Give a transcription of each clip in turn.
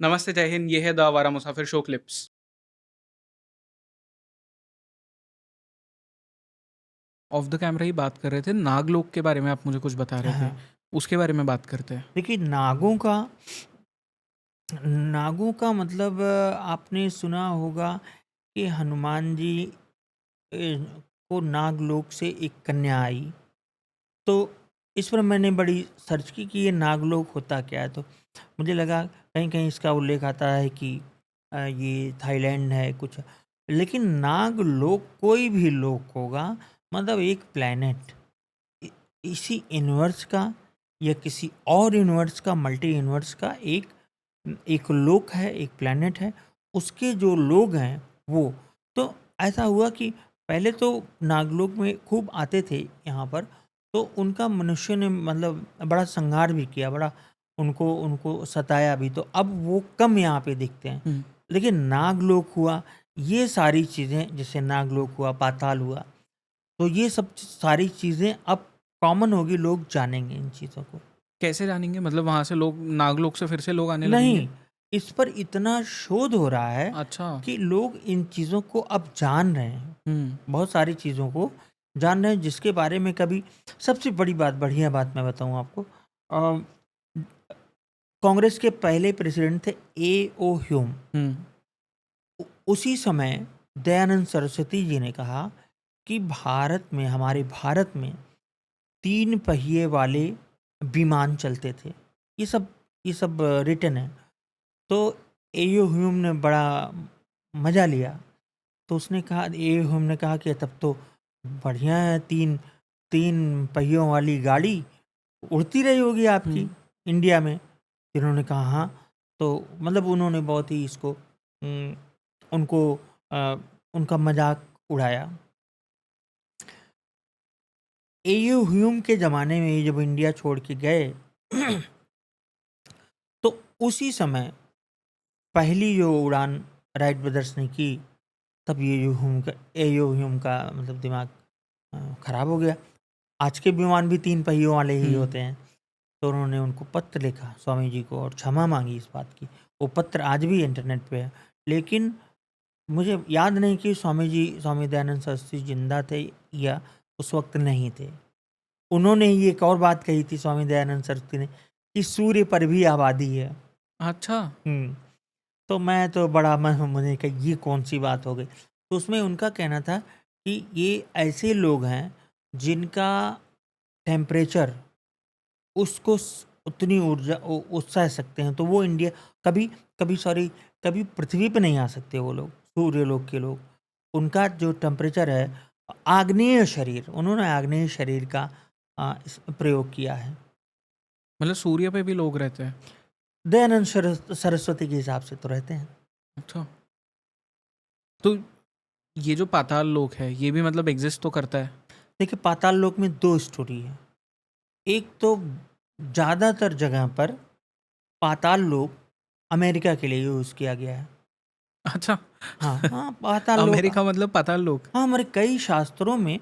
नमस्ते, जय हिंद। ये है the Awara Musafir show clips. Off the camera ही बात कर रहे थे, नागलोक के बारे में आप मुझे कुछ बता रहे थे, हाँ, उसके बारे में बात करते हैं। देखिए नागों का मतलब आपने सुना होगा कि हनुमान जी को नागलोक से एक कन्या आई। तो इस पर मैंने बड़ी सर्च की कि ये नागलोक होता क्या है। तो मुझे लगा कहीं कहीं इसका उल्लेख आता है कि ये थाईलैंड है कुछ, लेकिन नागलोक कोई भी लोक होगा, मतलब एक प्लेनेट इसी यूनिवर्स का या किसी और यूनिवर्स का, मल्टी यूनिवर्स का एक एक लोक है, एक प्लेनेट है। उसके जो लोग हैं वो, तो ऐसा हुआ कि पहले तो नागलोक में खूब आते थे यहाँ पर। तो उनका मनुष्य ने मतलब बड़ा संहार भी किया, बड़ा उनको उनको सताया भी। तो अब वो कम यहाँ पे दिखते हैं। हम्म, लेकिन नागलोक हुआ, ये सारी चीज़ें, जैसे नागलोक हुआ, पाताल हुआ, तो ये सब सारी चीज़ें अब कॉमन होगी, लोग जानेंगे इन चीज़ों को। कैसे जानेंगे? मतलब वहाँ से लोग, नागलोक से फिर से लोग आने लगेंगे? नहीं, इस पर इतना शोध हो रहा है अच्छा। कि लोग इन चीज़ों को अब जान रहे हैं। हम्म। बहुत सारी चीज़ों को जान रहे हैं जिसके बारे में कभी, सबसे बड़ी बात, बढ़िया बात मैं बताऊँ आपको। कांग्रेस के पहले प्रेसिडेंट थे ए.ओ. ह्यूम। हम्म। उसी समय दयानंद सरस्वती जी ने कहा कि भारत में, हमारे भारत में 3 पहिए वाले विमान चलते थे। ये सब रिटन है। तो ए.ओ. ह्यूम ने बड़ा मज़ा लिया। तो उसने कहा, ए.ओ. ह्यूम ने कहा कि तब तो बढ़िया है, 3 पहियों वाली गाड़ी उड़ती रही होगी आपकी हम्म। इंडिया में। इन्होंने कहा हाँ। तो मतलब उन्होंने बहुत ही इसको उनको अ, उनका मजाक उड़ाया। ए.यू. ह्यूम के ज़माने में ये जब इंडिया छोड़ के गए तो उसी समय पहली जो उड़ान राइट ब्रदर्स ने की, तब ए.यू. ह्यूम का मतलब दिमाग खराब हो गया। आज के विमान भी 3 पहियों वाले ही हम्म। होते हैं। तो उन्होंने उनको पत्र लिखा स्वामी जी को और क्षमा मांगी इस बात की। वो पत्र आज भी इंटरनेट पे है। लेकिन मुझे याद नहीं कि स्वामी दयानंद सरस्वती जिंदा थे या उस वक्त नहीं थे। उन्होंने ही एक और बात कही थी स्वामी दयानंद सरस्वती ने, कि सूर्य पर भी आबादी है। अच्छा। हम्म। तो मैं तो बड़ा मुझे कहा ये कौन सी बात हो गई। तो उसमें उनका कहना था कि ये ऐसे लोग हैं जिनका टेम्परेचर उसको उतनी ऊर्जा वो सह सकते हैं। तो वो इंडिया कभी कभी सॉरी कभी पृथ्वी पे नहीं आ सकते वो लोग, सूर्य लोक के लोग। उनका जो टेम्परेचर है, आग्नेय शरीर, उन्होंने आग्नेय शरीर का प्रयोग किया है। मतलब सूर्य पे भी लोग रहते हैं? दयानंद सरस्वती के हिसाब से तो रहते हैं। अच्छा। तो ये जो पाताल लोक है, ये भी मतलब एग्जिस्ट तो करता है? देखिए, पाताल लोक में 2 स्टोरी है। एक तो ज़्यादातर जगह पर पाताल लोक अमेरिका के लिए यूज़ किया गया है। अच्छा। हाँ, हाँ, पाताल लोक। अमेरिका मतलब पाताल लोक? हाँ, हमारे कई शास्त्रों में,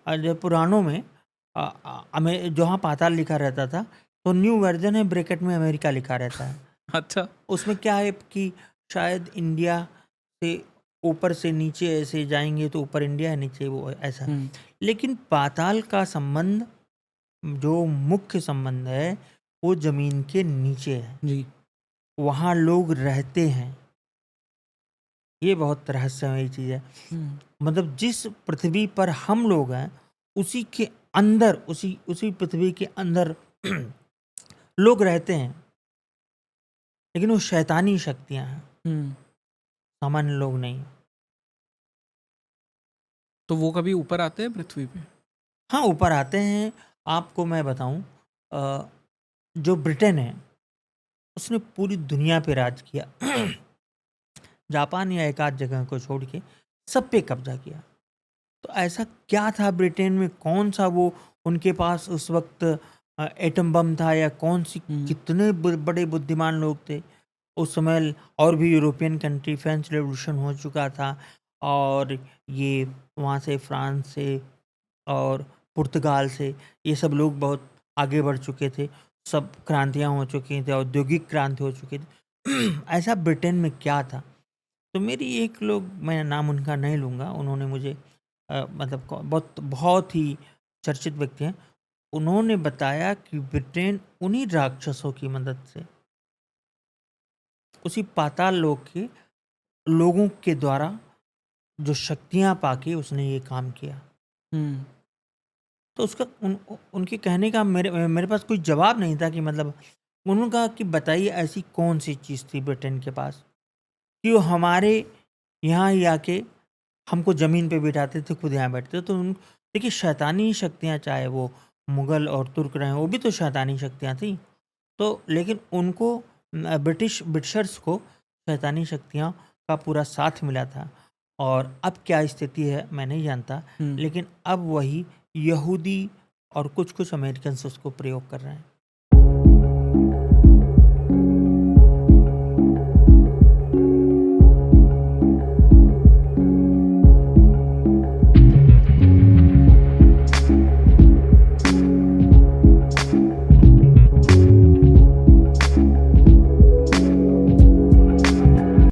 जो पुराणों में, जहाँ पाताल लिखा रहता था, तो न्यू वर्जन है, ब्रैकेट में अमेरिका लिखा रहता है। अच्छा। उसमें क्या है कि शायद इंडिया से ऊपर से नीचे ऐसे जाएंगे तो ऊपर इंडिया है, नीचे वो ऐसा। हम्म। लेकिन पाताल का संबंध, जो मुख्य संबंध है, वो जमीन के नीचे है। जी। वहाँ लोग रहते हैं। ये बहुत रहस्यमयी चीज़ है। हम्म। मतलब जिस पृथ्वी पर हम लोग हैं, उसी के अंदर, उसी उसी पृथ्वी के अंदर लोग रहते हैं। लेकिन वो शैतानी शक्तियाँ हैं, हम्म। सामान्य लोग नहीं। तो वो कभी ऊपर आते हैं पृथ्वी पे? हाँ, ऊपर आते हैं। आपको मैं बताऊँ, जो ब्रिटेन है, उसने पूरी दुनिया पे राज किया। जापान या एक आध जगह को छोड़ के सब पे कब्जा किया। तो ऐसा क्या था ब्रिटेन में, कौन सा वो उनके पास उस वक्त एटम बम था, या कौन सी, हम्म। कितने बड़े बुद्धिमान लोग थे उस समय। और भी यूरोपियन कंट्री, फ्रेंच रेवोल्यूशन हो चुका था, और ये वहाँ से फ्रांस से और पुर्तगाल से ये सब लोग बहुत आगे बढ़ चुके थे। सब क्रांतियाँ हो चुकी थी, औद्योगिक क्रांति हो चुकी थी। ऐसा ब्रिटेन में क्या था? तो मेरी एक लोग, मैं नाम उनका नहीं लूँगा, उन्होंने मुझे मतलब बहुत बहुत ही चर्चित व्यक्ति हैं, उन्होंने बताया कि ब्रिटेन उन्हीं राक्षसों की मदद से, उसी पाताल लोक के लोगों के द्वारा जो शक्तियाँ पाके उसने ये काम किया। हुँ। तो उसका उनके कहने का मेरे पास कोई जवाब नहीं था कि मतलब उन्होंने कहा कि बताइए ऐसी कौन-सी चीज़ थी ब्रिटेन के पास कि वो हमारे यहाँ ही आके हमको ज़मीन पे बिठाते थे, खुद यहाँ बैठते थे। तो देखिए शैतानी शक्तियाँ, चाहे वो मुग़ल और तुर्क रहे, वो भी तो शैतानी शक्तियाँ थी। तो लेकिन उनको ब्रिटिशर्स को शैतानी शक्तियों का पूरा साथ मिला था। और अब क्या स्थिति है मैं नहीं जानता, हुँ। लेकिन अब वही यहूदी और कुछ-कुछ अमेरिकन्स उसको प्रयोग कर रहे हैं।